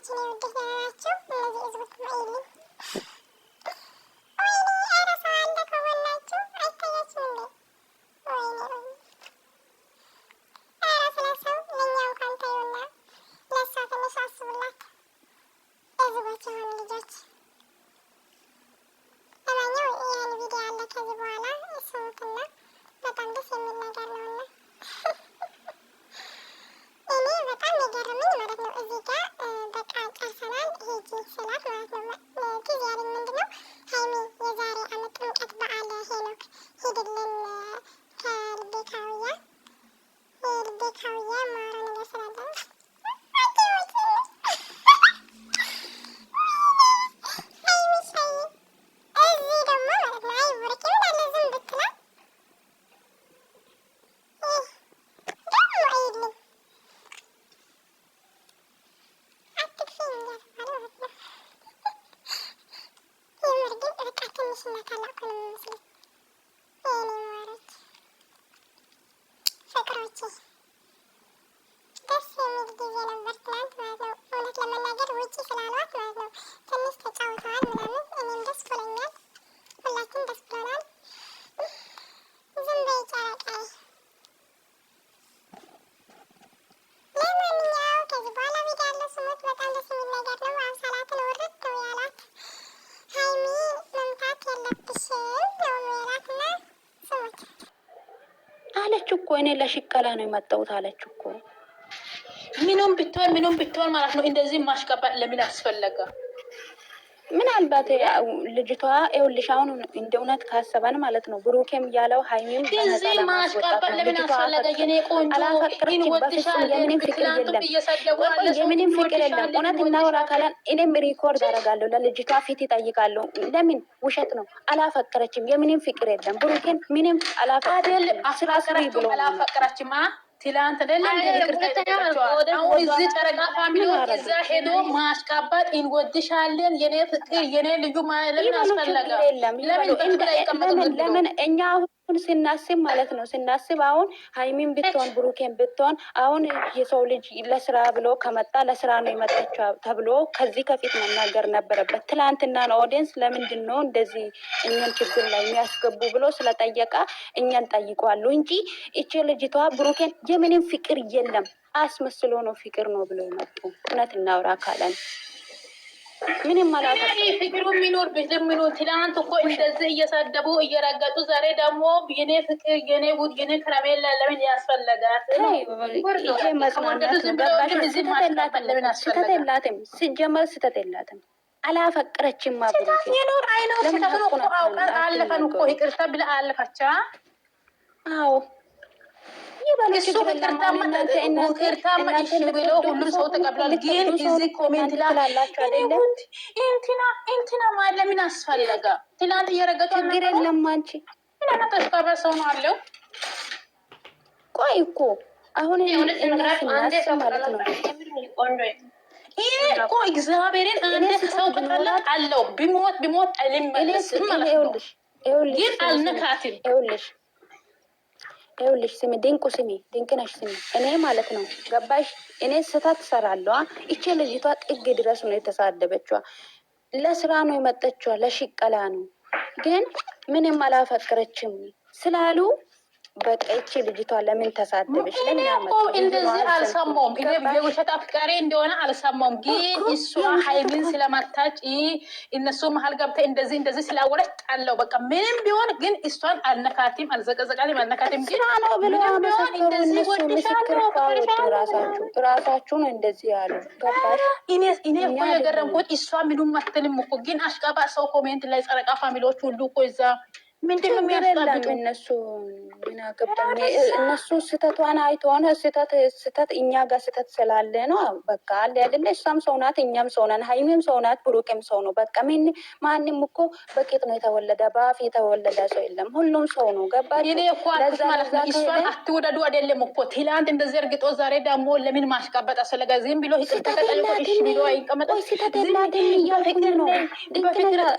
ናቸው ነው ወደ ናቸው እነዚህ ህዝቦች ማይልኝ ወይኔ ኧረ ሰው አለ ከጎናቸው አይታያችም እንዴ? ወይኔ ኧረ ስለ ሰው ለእኛ እንኳን ተይውና ለእሷ ትንሽ አስቡላት ህዝቦች የሆኑ ልጆች። ለማንኛውም ይህን ቪዲዮ አለ ከዚህ በኋላ ስሙትና በጣም ደስ የሚል ነገር ነውና እኔ በጣም የገረመኝ ማለት ነው እዚህ ጋር በቃ ጨርሰናል ሂጂ ስላት ማለት ነው ጊዜ ያለኝ ምንድነው ሀይሚ የዛሬ አመት ጥምቀት በዓል ሄኖክ ሂድልን ከልቤ ካውያ የልቤ ካውያ ማረ ነገር ስላለ ደስ የሚል ጊዜ ነበር ትናንት ማለት ነው። እውነት ለመናገር ውጪ ስላሏት ማለት ነው ትንሽ ተጫውተዋል ምናምን። እኔም ደስ ብሎኛል፣ ሁላችን ደስ ብሎናል። ዝም በይ ጨረቃዬ። ለማንኛውም ከዚህ በኋላ ቪዲዮ ያለው ስሙት፣ በጣም ደስ የሚል ነገር ነው። አብሳላትን ውርድ ነው ያላት ሀይሚ መምታት የለብሽም ነው ያላትና ስሙት አለች እኮ እኔ ለሽቀላ ነው የመጣሁት አለች እኮ። ምንም ብትሆን ማለት ነው እንደዚህ ማሽቀባጥ ለምን አስፈለገ? ምናልባት ልጅቷ ይኸውልሽ አሁን እንደ እውነት ካሰበን ማለት ነው ብሩኬም ያለው ሀይሚም እንደዚህ ማሽቀባጥ ለምን አስፈለገ? የኔ ቆንጆ በፍጹም የምንም ፍቅር የለም፣ የምንም ፍቅር የለም። እውነት እናወራ ካለን እኔም ሪኮርድ አደርጋለሁ፣ ለልጅቷ ፊት ይጠይቃለሁ። ለምን ውሸት ነው? አላፈቀረችም፣ የምንም ፍቅር የለም። ብሩኬን ምንም አላፈቀረችም ብሎ አላፈቀረችም። ትላንት አይደለም አሁን እዚህ ጨረቃ ፋሚሊዎች እዛ ሄዶ ማሽቃባጥ እንወድሻለን የኔ ፍቅር የኔ ልዩ ለምን አስፈለገ? ለምን እኛ አሁን ስናስብ ማለት ነው ስናስብ አሁን ሀይሚን ብትሆን ብሩኬን ብትሆን አሁን የሰው ልጅ ለስራ ብሎ ከመጣ ለስራ ነው የመጣችው ተብሎ ከዚህ ከፊት መናገር ነበረበት። ትላንትና ነው ኦዲየንስ ለምንድን ነው እንደዚህ እኛን ችግር ላይ የሚያስገቡ ብሎ ስለጠየቃ እኛን ጠይቋሉ እንጂ እቺ ልጅቷ ብሩኬን የምንም ፍቅር የለም አስመስሎ ነው ፍቅር ነው ብሎ የመጡ። እውነት እናውራ ካለን ምንም ማለት ፍቅሩ የሚኖር ብትምኑ ትላንት እኮ እንደዚህ እየሰደቡ እየረገጡ ዛሬ ደግሞ የኔ ፍቅር የኔ ውድ የኔ ከረሜላ ለምን ያስፈለጋት? ስህተት የላትም፣ ሲጀመር ስህተት የላትም። አላፈቀረችም። ይኖር አይኖር ስህተቱን እኮ አውቀን አለፈን እኮ ይቅርታ ብላ አለፈቻ። አዎ እሱ ይቅርታማ እሺ ብሎ ሁሉ ሰው ተቀብሏል። ግን እዚህ ኮሜንት ላላችሁ እንትና ማለት ለምን አስፈለገ? ትላንት እየረገጡ ችግር የለም አንቺ እና ተስፋባ ሰው ነው አለው። ቆይ እኮ አሁን ስናስብ ማለት ነው ይሄ እኮ እግዚአብሔርን አንድ ሰው ከጠላ አለው ቢሞት አይልመለስም ማለት ነው። ግን አልነካትም። ይኸውልሽ ስሚ ድንቁ ስሚ ድንቅ ነሽ ስሚ እኔ ማለት ነው ገባሽ? እኔ ስህተት ሰራለዋ። ይቺ ልጅቷ ጥግ ድረስ ነው የተሳደበችዋ። ለስራ ነው የመጠችዋ፣ ለሽቀላ ነው። ግን ምንም አላፈቀረችም ስላሉ በቃ ይቺ ልጅቷ ለምን ተሳደበች? እንደዚህ አልሰማውም። እኔ የውሸት አፍቃሪ እንደሆነ አልሰማውም። ግን እሷ ሀይሚን ስለማታጭ እነሱ መሀል ገብታ እንደዚህ ስላወረች ጣለው። በቃ ምንም ቢሆን ግን እሷን አልነካትም፣ አልዘቀዘቃትም፣ አልነካትም። ግን ነው ብሎ እንደዚህ ራሳችሁን እንደዚህ ያሉ ገባሽ? እኔ እኮ የገረምኩት እሷ ምንም አትልም እኮ ግን አሽቃባ ሰው ኮሜንት ላይ ጸረቃ ፋሚሊዎች ሁሉ እኮ እዛ ምንድን ነው የሚያስጠብቁ? እነሱ ስህተቷን አይተሆነ ስህተት እኛ ጋር ስህተት ስላለ ነው። በቃ አለ አይደለ? እሷም ሰው ናት፣ እኛም ሰው ነን። ሀይሚም ሰው ናት፣ ብሩክም ሰው ነው። በቃ ማንም እኮ በቂጥ ነው የተወለደ፣ በአፍ የተወለደ ሰው የለም። ሁሉም ሰው ነው። ገባች? እኔ እኮ ማለት ነው እሷን አትውደዱ አይደለም እኮ ትላንት እንደዚህ እርግጦ ዛሬ ደግሞ ለምን ማሽቃበጥ አስፈለገ? ዝም ብሎ ይቅርታ ተጠይቆ እሺ ብሎ አይቀመጥም። ስህተት የላትም እያልኩኝ ነው።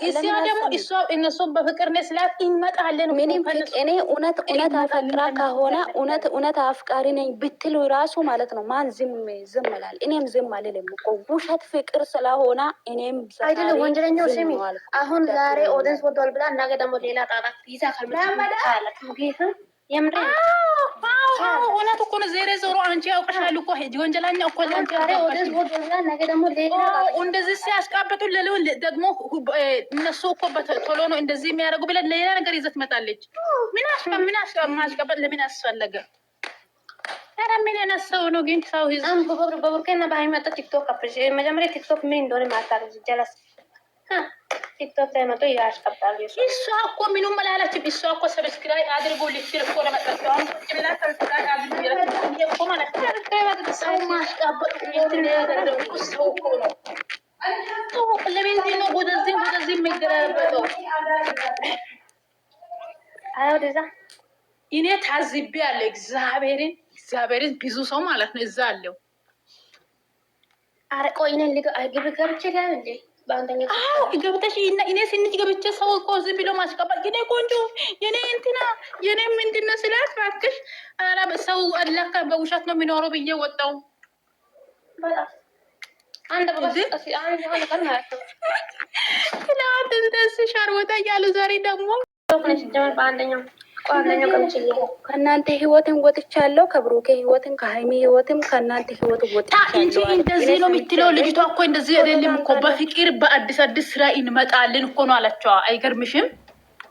እዚያ ደግሞ እሷ እነሱን በፍቅር ነው ስላት እንመጣለን። ምንም እኔ እውነት አፈቅራ ከሆነ እውነት አፍቃሪ ነኝ ብትሉ ራሱ ማለት ነው ማን ዝም ይላል? እኔም ዝም አልልም እኮ ውሸት ፍቅር ስለሆነ እኔም አይደለም ወንጀለኛው ስሚ አሁን ዛሬ ኦዲንስ ወጥቷል ብላ ነገ ደግሞ ሌላ ጣጣት ይዛ ካልመጣ የምሬ እውነት እኮ ነው። ዜሬ ዞሮ አንቺ ያውቅሻል እኮ ወንጀለኛ እኮ ነገ ደግሞ እንደዚህ ሲያስቃብጡ ለለውን ደግሞ እነሱ እኮ ቶሎ ነው እንደዚህ የሚያደርጉ ብለን ሌላ ነገር ይዘት መጣለች። ምን ማስቀበጥ ለምን አስፈለገ? ኧረ ምን ያነሳው ነው ግን ሰው ህዝብ በቡርኬና በሃይመጣ ቲክቶክ አፕሽ መጀመሪያ ቲክቶክ ምን እንደሆነ ማታረጅ ጀለስ ቲክቶክ ላይ መጥቶ ያስቀባል። እሷ እኮ ምንም አላለችም። እሷ እኮ ሰብስክራይብ አድርጎ ልትል እኮ ለመጣው አሁን ጭምላ ሰብስክራይብ አድርጎ እኮ ማለት ነው። ሰው ማስቀበጥ ነው ሰው እኮ ነው። ለምን ነው ወደዚህ የሚገራበጠው? አዎ ደዛ እኔ ታዝቤ ያለ እግዚአብሔርን ብዙ ሰው ማለት ነው እዛ አለው። አረ ቆይ ነን ልጅ አይግብ ገብቼ ጋር እንዴ አዎ ገብተሽ እኔ ስንት ገብቼ ሰው እኮ ዝም ብሎ ማስቀበል የኔ ቆንጆ የኔ እንትና የኔ ምንድን ነው ስላት እባክሽ ኧረ ሰው አላካ በውሸት ነው የሚኖረው ብዬ ወጣው። አንድ ትናንት እንደዚህ ሻርወጣ እያሉ ዛሬ ደግሞ በአንደኛው ከእናንተ ህይወትን ወጥቻለሁ፣ ከብሩኬ ህይወትን ከሀይሚ ህይወትም ከእናንተ ህይወት ወጥቻለሁ እንጂ እንደዚህ ነው የምትለው ልጅቷ እኮ እንደዚህ አይደለም እኮ በፍቅር በአዲስ ስራ እንመጣለን እኮ ነው አለችዋ። አይገርምሽም?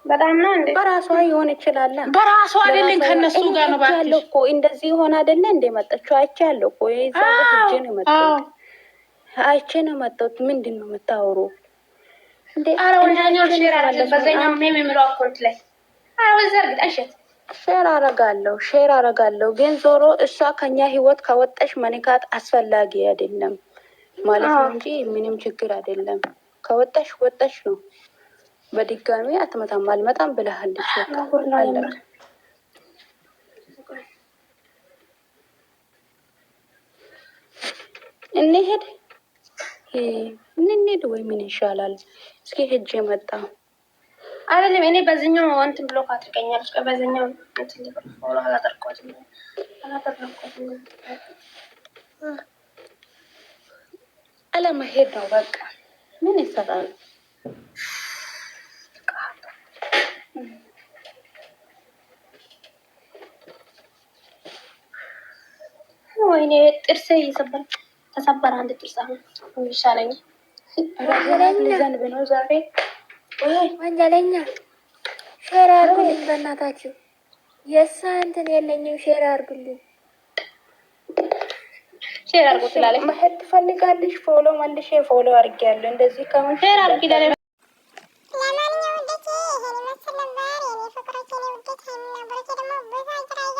በጣም ነው እንዴ በራሷ ይሆን ይችላል። በራሷ አይደለም ከነሱ ጋር ነው ባክሽ እኮ እንደዚህ ሆነ አይደለ እንደ መጣችው አይቻለሁ እኮ ይዛው እጄ ነው መጣው አይቼ ነው መጣው። ምንድን ነው የምታወሩ እንዴ? አረ ወንጀለኛው ሼር አረገ በዛኛው ሜም የሚለው አካውንት ላይ ሼር አረጋለሁ ግን ዞሮ እሷ ከኛ ህይወት ከወጣሽ መንካት አስፈላጊ አይደለም ማለት ነው እንጂ ምንም ችግር አይደለም። ከወጣሽ ወጣሽ ነው። በድጋሚ አትመጣም አልመጣም ብለሃለች። እንሄድ ወይ ምን ይሻላል? እስኪ ሄጄ መጣ አይደለም እኔ በዚህኛው እንትን ብሎ ካትቀኛለች በዚህኛው እንትን ፎሎ አላደርኳትም። አለመሄድ ነው በቃ ምን ይሰራል? ወይኔ ጥርሴ ተሰበረ። አንድ ጥርስ አሁን ይሻለኝ። ዘንብ ነው ዛሬ ወንጀለኛ ሼር አርጉልኝ በእናታችሁ። የእሷ እንትን የለኝም። ሼር አርጉልኝ። ሼር አርጉ ትላለች። መሄድ ትፈልጋለሽ? ፎሎ መልሼ ፎሎ አድርጌያለሁ። እንደዚህ ከምን ሼር አርጉ ይላል። ለማንኛውም ውዶቼ ይሄን ይመስል ነበር የኔ ፍቅሮች፣ የኔ ውዶች። ሀይሚና ብሩኬ ደግሞ ብዙ